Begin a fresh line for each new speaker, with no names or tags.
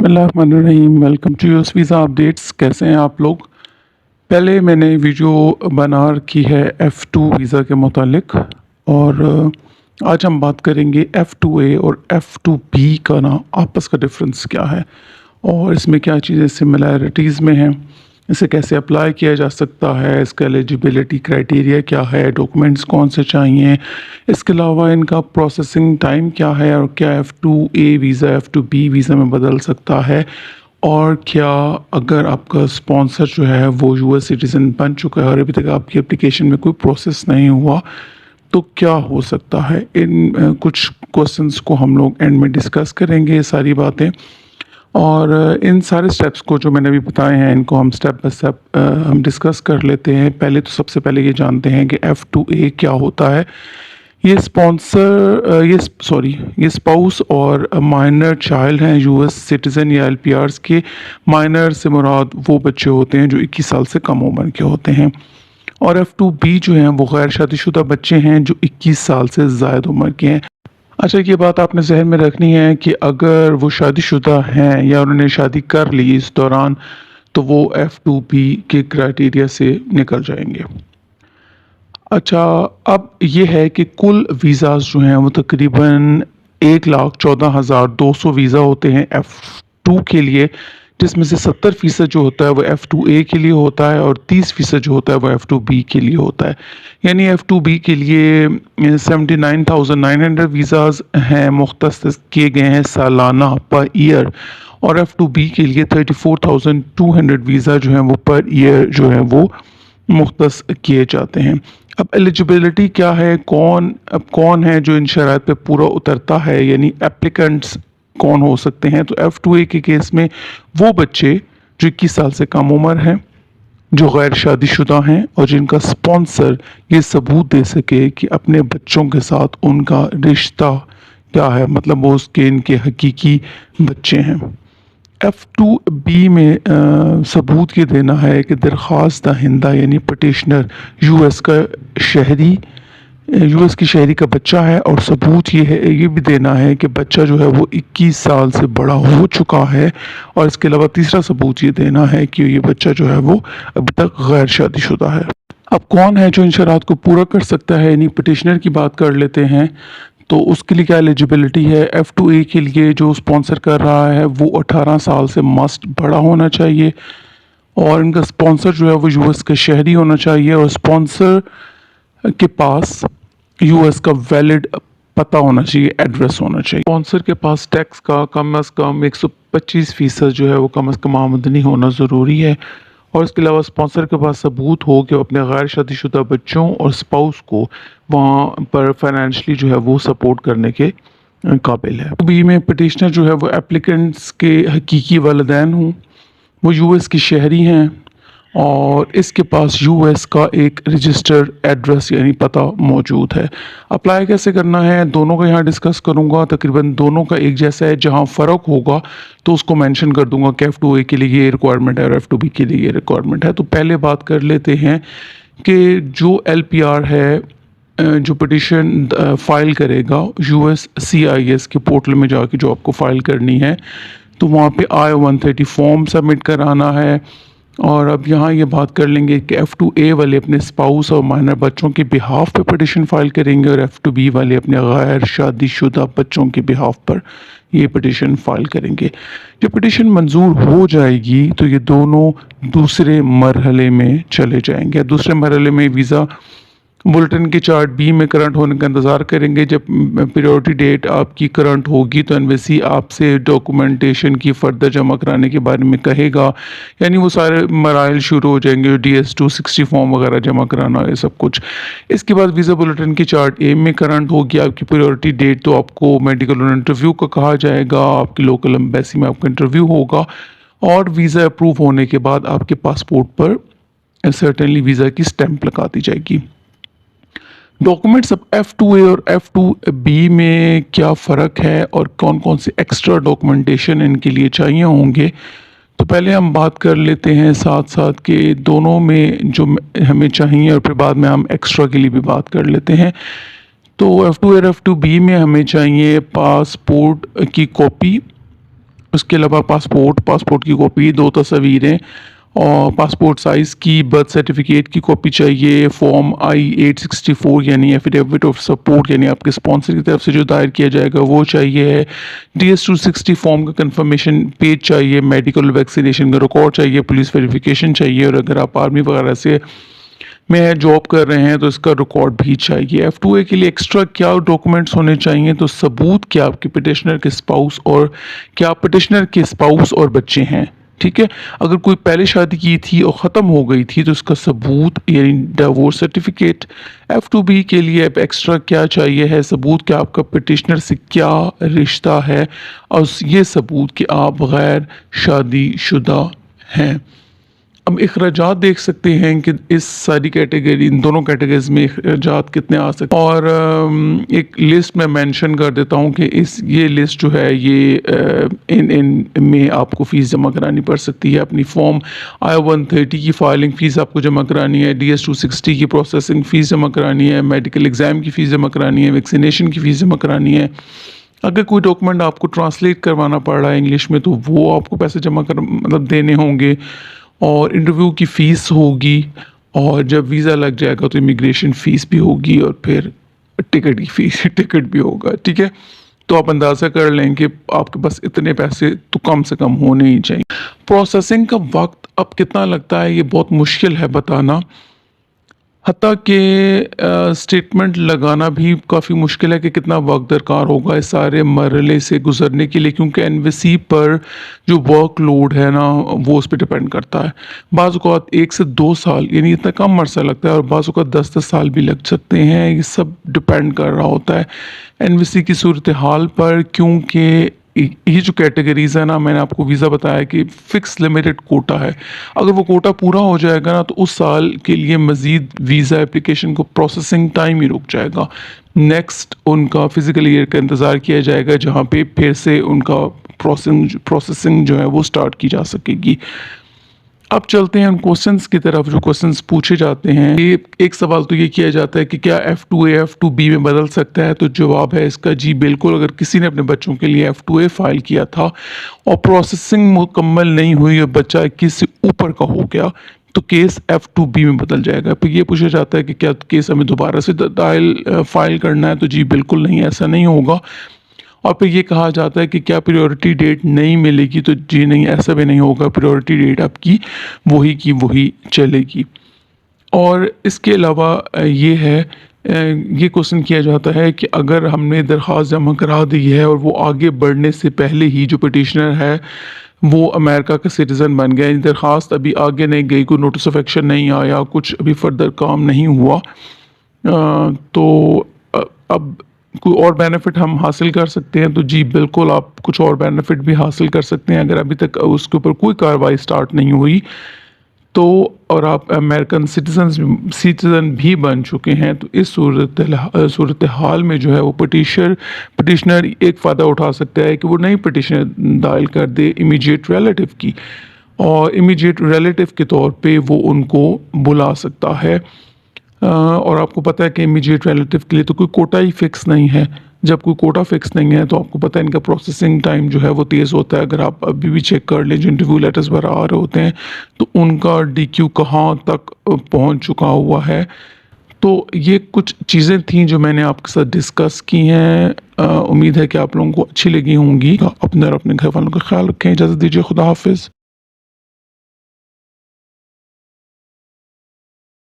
बिस्मिल्लाहिर्रहमानिर्रहीम। Welcome to US visa updates. कैसे हैं आप लोग? पहले मैंने वीडियो बना रखी है F2 वीज़ा के मुतालिक, और आज हम बात करेंगे F2A और F2B का ना आपस का डिफरेंस क्या है और इसमें क्या चीज़ें सिमिलैरिटीज़ में हैं, इसे कैसे अप्लाई किया जा सकता है, इसका एलिजिबिलिटी क्राइटेरिया क्या है, डॉक्यूमेंट्स कौन से चाहिए, इसके अलावा इनका प्रोसेसिंग टाइम क्या है और क्या F2A वीज़ा F2B वीज़ा में बदल सकता है, और क्या अगर आपका स्पॉन्सर जो है वो यूएस सिटीज़न बन चुका है और अभी तक आपकी एप्लीकेशन में कोई प्रोसेस नहीं हुआ तो क्या हो सकता है। इन कुछ क्वेश्चंस को हम लोग एंड में डिस्कस करेंगे, ये सारी बातें, और इन सारे स्टेप्स को जो मैंने अभी बताए हैं इनको हम स्टेप बाय स्टेप हम डिस्कस कर लेते हैं। पहले तो सबसे पहले ये जानते हैं कि F2A क्या होता है। ये स्पॉन्सर ये स्पाउस और माइनर चाइल्ड हैं यूएस सिटीज़न या LPRs के। माइनर से मुराद वो बच्चे होते हैं जो 21 साल से कम उम्र के होते हैं, और F2B जो हैं वो गैर शादीशुदा बच्चे हैं जो 21 साल से ज़ायद उम्र के हैं। अच्छा, ये बात आपने जहन में रखनी है कि अगर वो शादीशुदा हैं या उन्होंने शादी कर ली इस दौरान तो वो F2B के क्राइटेरिया से निकल जाएंगे। अच्छा, अब ये है कि कुल वीज़ाज जो हैं वो तकरीबन 1,14,200 वीज़ा होते हैं F2 के लिए, जिसमें से 70% जो होता है वो F2A के लिए होता है और 30% जो होता है वो F2B के लिए होता है। यानी F2B के लिए 79,900 वीज़ाज हैं मुख्तस किए गए हैं सालाना पर ईयर, और F2B के लिए 34,200 वीज़ा जो हैं वो पर ईयर जो है वो मुख्तस किए जाते हैं। अब एलिजिबिलिटी क्या है, कौन है जो इन शराइत पे पूरा उतरता है, यानी एप्लीकेंट्स कौन हो सकते हैं। तो F2A के केस में वो बच्चे जो 21 साल से कम उम्र हैं, जो गैर शादीशुदा हैं और जिनका स्पॉन्सर ये सबूत दे सके कि अपने बच्चों के साथ उनका रिश्ता क्या है, मतलब वो उसके इनके हकीकी बच्चे हैं। F2B में सबूत ये देना है कि दरख्वास्त दहिंदा यानी पटिशनर यूएस की शहरी का बच्चा है, और सबूत ये भी देना है कि बच्चा जो है वो 21 साल से बड़ा हो चुका है, और इसके अलावा तीसरा सबूत ये देना है कि ये बच्चा जो है वो अभी तक गैर शादीशुदा है। अब कौन है जो इन शरात को पूरा कर सकता है, यानी पटिशनर की बात कर लेते हैं। तो उसके लिए क्या एलिजिबिलिटी है। F2A के लिए जो स्पॉन्सर कर रहा है वो 18 साल से मस्ट बड़ा होना चाहिए, और इनका स्पॉन्सर जो है वो यूएस का शहरी होना चाहिए, और स्पॉन्सर के पास यूएस का वैलिड पता होना चाहिए, एड्रेस होना चाहिए। स्पॉन्सर के पास टैक्स का कम अज़ कम 125% जो है वो कम अज़ कम आमदनी होना ज़रूरी है, और इसके अलावा स्पॉन्सर के पास सबूत हो कि अपने गैर शादीशुदा बच्चों और स्पाउस को वहाँ पर फाइनेंशली जो है वो सपोर्ट करने के काबिल है। बी में पटिशनर जो है वो एप्लीकेंट्स के हकीकी वालिदैन हों, वो यूएस की शहरी हैं और इसके पास यूएस का एक रजिस्टर्ड एड्रेस यानी पता मौजूद है। अप्लाई कैसे करना है दोनों का यहाँ डिस्कस करूँगा। तकरीबन दोनों का एक जैसा है, जहाँ फ़र्क होगा तो उसको मेंशन कर दूँगा कि F2A के लिए ये रिक्वायरमेंट है और F2B के लिए ये रिक्वायरमेंट है। तो पहले बात कर लेते हैं कि जो LPR है जो पिटिशन फ़ाइल करेगा USCIS के पोर्टल में जाके जो आपको फ़ाइल करनी है, तो वहाँ पे I-130 फॉर्म सबमिट कराना है। और अब यहाँ ये बात कर लेंगे कि F2A वाले अपने स्पाउस और माइनर बच्चों के बिहाफ पे पिटिशन फ़ाइल करेंगे, और F2B वाले अपने गैर शादीशुदा बच्चों के बिहाफ पर ये पिटिशन फ़ाइल करेंगे। जब पिटिशन मंजूर हो जाएगी तो ये दोनों दूसरे मरहले में चले जाएंगे। दूसरे मरहले में वीज़ा बुलेटिन के चार्ट B में करंट होने का इंतज़ार करेंगे। जब प्रायोरिटी डेट आपकी करंट होगी तो एनवीसी आपसे डॉक्यूमेंटेशन की फ़र्दर जमा कराने के बारे में कहेगा, यानी वो सारे मराइल शुरू हो जाएंगे, DS-260 फॉर्म वगैरह जमा कराना, ये सब कुछ। इसके बाद वीज़ा बुलेटिन की चार्ट A में करंट होगी आपकी प्रायोरिटी डेट, तो आपको मेडिकल और इंटरव्यू का कहा जाएगा, आपकी लोकल एम्बेसी में आपका इंटरव्यू होगा, और वीज़ा अप्रूव होने के बाद आपके पासपोर्ट पर सर्टेनली वीज़ा की स्टैंप लगा दी जाएगी। डॉक्यूमेंट्स अब F2A और F2B में क्या फ़र्क है और कौन कौन से एक्स्ट्रा डॉक्यूमेंटेशन इनके लिए चाहिए होंगे, तो पहले हम बात कर लेते हैं साथ साथ के दोनों में जो हमें चाहिए, और फिर बाद में हम एक्स्ट्रा के लिए भी बात कर लेते हैं। तो F2A और F2B में हमें चाहिए पासपोर्ट की कॉपी, اس کے علاوہ پاسپورٹ کی کاپی، 2 تصاویریں اور پاسپورٹ سائز کی برتھ سرٹیفکیٹ کی کاپی چاہیے، فارم I-864 یعنی ایفیڈیوٹ آف سپورٹ یعنی آپ کے اسپانسر کی طرف سے جو دائر کیا جائے گا وہ چاہیے ہے، DS-260 فارم کا کنفرمیشن پیج چاہیے، میڈیکل ویکسینیشن کا ریکارڈ چاہیے، پولیس ویریفیکیشن چاہیے، اور اگر آپ آرمی وغیرہ سے میں جاب کر رہے ہیں تو اس کا ریکارڈ بھی چاہیے۔ F2A کے لیے ایکسٹرا کیا ڈاکومنٹس ہونے چاہیے؟ تو ثبوت کہ آپ کے پٹیشنر کے اسپاؤس اور کیا پٹیشنر کے اسپاؤس اور بچے ہیں، ٹھیک ہے۔ اگر کوئی پہلے شادی کی تھی اور ختم ہو گئی تھی تو اس کا ثبوت یعنی ڈیورس سرٹیفکیٹ۔ F2B کے لیے اب ایکسٹرا کیا چاہیے ہے؟ ثبوت کہ آپ کا پٹیشنر سے کیا رشتہ ہے اور یہ ثبوت کہ آپ غیر شادی شدہ ہیں۔ اب اخراجات دیکھ سکتے ہیں کہ اس ساری کیٹیگری، ان دونوں کیٹیگریز میں اخراجات کتنے آ سکتے ہیں، اور ایک لسٹ میں مینشن کر دیتا ہوں کہ یہ لسٹ جو ہے یہ ان میں آپ کو فیس جمع کرانی پڑ سکتی ہے۔ اپنی فارم I-130 کی فائلنگ فیس آپ کو جمع کرانی ہے، DS-260 کی پروسیسنگ فیس جمع کرانی ہے، میڈیکل ایگزام کی فیس جمع کرانی ہے، ویکسینیشن کی فیس جمع کرانی ہے۔ اگر کوئی ڈاکومنٹ آپ کو ٹرانسلیٹ کروانا پڑ رہا ہے انگلش میں تو وہ آپ کو پیسے جمع دینے ہوں گے، اور انٹرویو کی فیس ہوگی، اور جب ویزا لگ جائے گا تو امیگریشن فیس بھی ہوگی، اور پھر ٹکٹ کی فیس ٹکٹ بھی ہوگا، ٹھیک ہے۔ تو آپ اندازہ کر لیں کہ آپ کے پاس اتنے پیسے تو کم سے کم ہونے ہی چاہیے۔ پروسیسنگ کا وقت اب کتنا لگتا ہے یہ بہت مشکل ہے بتانا، حتیٰ کہ سٹیٹمنٹ لگانا بھی کافی مشکل ہے کہ کتنا وقت درکار ہوگا اس سارے مرحلے سے گزرنے کے لیے، کیونکہ NVC پر جو ورک لوڈ ہے نا وہ اس پہ ڈیپینڈ کرتا ہے۔ بعض اوقات 1 سے 2 سال یعنی اتنا کم عرصہ لگتا ہے، اور بعض اوقات 10 سال بھی لگ سکتے ہیں، یہ سب ڈیپینڈ کر رہا ہوتا ہے NVC کی صورتحال پر، کیونکہ یہ جو کیٹیگریز ہے نا، میں نے آپ کو ویزا بتایا کہ فکس لمیٹڈ کوٹا ہے، اگر وہ کوٹا پورا ہو جائے گا نا تو اس سال کے لیے مزید ویزا اپلیکیشن کو پروسیسنگ ٹائم ہی رک جائے گا۔ نیکسٹ ان کا فزیکل ایئر کا انتظار کیا جائے گا جہاں پہ پھر سے ان کا پروسیسنگ جو ہے وہ سٹارٹ کی جا سکے گی۔ اب چلتے ہیں ان کوسچنز کی طرف جو کوسچنز پوچھے جاتے ہیں۔ ایک سوال تو یہ کیا جاتا ہے کہ کیا F2A F2B میں بدل سکتا ہے؟ تو جواب ہے اس کا جی بالکل۔ اگر کسی نے اپنے بچوں کے لیے F2A فائل کیا تھا اور پروسیسنگ مکمل نہیں ہوئی اور بچہ 21 سے اوپر کا ہو گیا تو کیس F2B میں بدل جائے گا۔ پھر یہ پوچھا جاتا ہے کہ کیا کیس ہمیں دوبارہ سے فائل کرنا ہے؟ تو جی بالکل نہیں، ایسا نہیں ہوگا۔ اور پھر یہ کہا جاتا ہے کہ کیا پریورٹی ڈیٹ نہیں ملے گی؟ تو جی نہیں، ایسا بھی نہیں ہوگا، پریورٹی ڈیٹ آپ کی وہی چلے گی۔ اور اس کے علاوہ یہ ہے، یہ کوسچن کیا جاتا ہے کہ اگر ہم نے درخواست جمع کرا دی ہے اور وہ آگے بڑھنے سے پہلے ہی جو پٹیشنر ہے وہ امریکہ کا سٹیزن بن گیا، یعنی درخواست ابھی آگے نہیں گئی، کوئی نوٹس آف ایکشن نہیں آیا، کچھ ابھی فردر کام نہیں ہوا، تو اب کوئی اور بینیفٹ ہم حاصل کر سکتے ہیں؟ تو جی بالکل، آپ کچھ اور بینیفٹ بھی حاصل کر سکتے ہیں اگر ابھی تک اس کے اوپر کوئی کارروائی سٹارٹ نہیں ہوئی تو، اور آپ امریکن سٹیزن بھی بن چکے ہیں تو اس صورتحال میں جو ہے وہ پٹیشنر ایک فائدہ اٹھا سکتا ہے کہ وہ نئی پٹیشن دائر کر دے امیجیٹ ریلیٹو کی، اور امیجیٹ ریلیٹو کے طور پہ وہ ان کو بلا سکتا ہے۔ اور آپ کو پتہ ہے کہ امیجیٹ ریلیٹو کے لیے تو کوئی کوٹا ہی فکس نہیں ہے، جب کوئی کوٹا فکس نہیں ہے تو آپ کو پتہ ہے ان کا پروسیسنگ ٹائم جو ہے وہ تیز ہوتا ہے۔ اگر آپ ابھی بھی چیک کر لیں جو انٹرویو لیٹرز وغیرہ آ رہے ہوتے ہیں تو ان کا DQ کہاں تک پہنچ چکا ہوا ہے۔ تو یہ کچھ چیزیں تھیں جو میں نے آپ کے ساتھ ڈسکس کی ہیں، امید ہے کہ آپ لوگوں کو اچھی لگی ہوں گی۔ اپنے اور اپنے گھر والوں کا خیال رکھیں، اجازت دیجیے، خدا حافظ۔